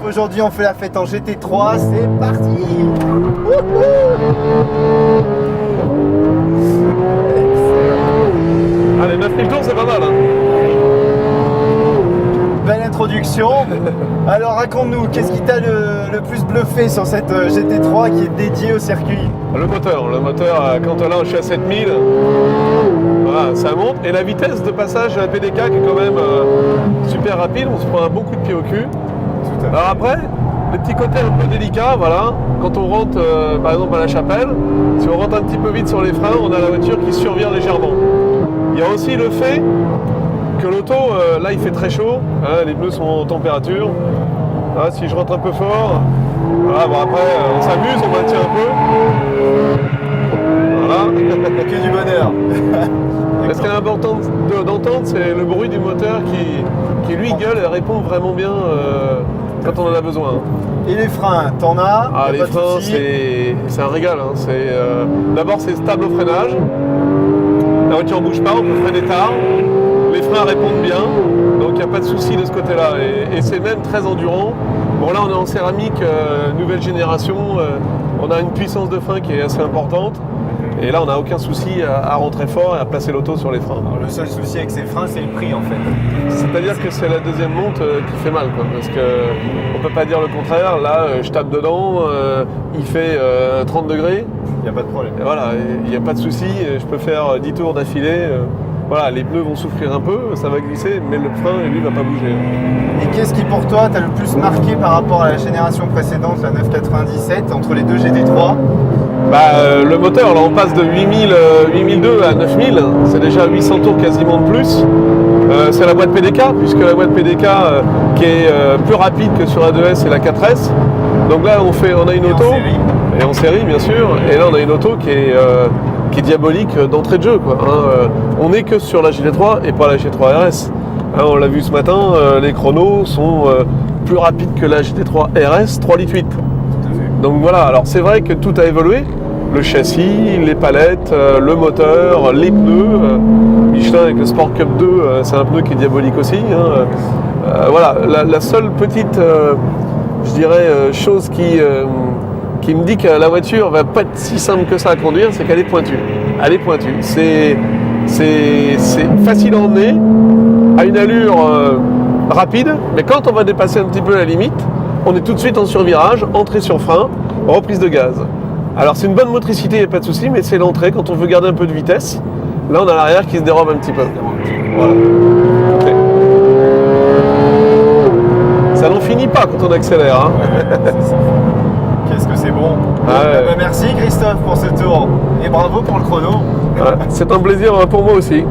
Aujourd'hui on fait la fête en GT3, c'est parti. Allez, 9000 tours, c'est pas mal. Hein. Belle introduction. Alors raconte-nous, qu'est-ce qui t'a le plus bluffé sur cette GT3 qui est dédiée au circuit? Le moteur, quand là je suis à 7000, voilà, ça monte. Et la vitesse de passage à la PDK qui est quand même super rapide, on se prend un bon coup de pied au cul. Alors après, les petits côtés un peu délicats, voilà, quand on rentre par exemple à la Chapelle, si on rentre un petit peu vite sur les freins, on a la voiture qui survire légèrement. Il y a aussi le fait que l'auto, là il fait très chaud, hein, les pneus sont en température. Là, si je rentre un peu fort, voilà, bon après on s'amuse, on maintient un peu. Voilà. Que du bonheur. Ce qui est important d'entendre, c'est le bruit du moteur qui lui gueule et répond vraiment bien quand on en a besoin. Et les freins, t'en as? Ah, les freins, c'est un régal. Hein. D'abord, c'est stable au freinage. La voiture ne bouge pas, on peut freiner tard. Les freins répondent bien, donc il n'y a pas de souci de ce côté-là. Et c'est même très endurant. Bon, là, on est en céramique nouvelle génération. On a une puissance de frein qui est assez importante. Et là, on n'a aucun souci à rentrer fort et à placer l'auto sur les freins. Alors, le seul souci avec ces freins, c'est le prix en fait. C'est-à-dire que c'est la deuxième monte qui fait mal, quoi, parce qu'on ne peut pas dire le contraire. Là, je tape dedans, il fait 30 degrés. Il n'y a pas de problème. Et voilà, il n'y a pas de souci, je peux faire 10 tours d'affilée. Voilà, les pneus vont souffrir un peu, ça va glisser, mais le frein, lui, ne va pas bouger. Et qu'est-ce qui, pour toi, t'a le plus marqué par rapport à la génération précédente, la 997, entre les deux GT3? Le moteur, là, on passe de 8002 à 9000, c'est déjà 800 tours quasiment de plus. C'est la boîte PDK, puisque la boîte PDK qui est plus rapide que sur la 2S et la 4S. Donc là, on a une auto, et en série bien sûr, et là on a une auto qui est diabolique d'entrée de jeu, quoi, hein. On n'est que sur la GT3 et pas la GT3 RS. Hein, on l'a vu ce matin, les chronos sont plus rapides que la GT3 RS 3,8 litres. Donc voilà, alors c'est vrai que tout a évolué. Le châssis, les palettes, le moteur, les pneus. Michelin avec le Sport Cup 2, c'est un pneu qui est diabolique aussi. Hein. Voilà, la seule petite, je dirais, chose qui me dit que la voiture va pas être si simple que ça à conduire, c'est qu'elle est pointue. Elle est pointue. C'est facile à emmener, à une allure rapide, mais quand on va dépasser un petit peu la limite, on est tout de suite en survirage, entrée sur frein, reprise de gaz. Alors c'est une bonne motricité, il n'y a pas de souci, mais c'est l'entrée quand on veut garder un peu de vitesse. Là on a l'arrière qui se dérobe un petit peu. Voilà. Okay. Ça n'en finit pas quand on accélère. Hein. Qu'est-ce que c'est bon. Merci Christophe pour ce tour et bravo pour le chrono. C'est un plaisir pour moi aussi.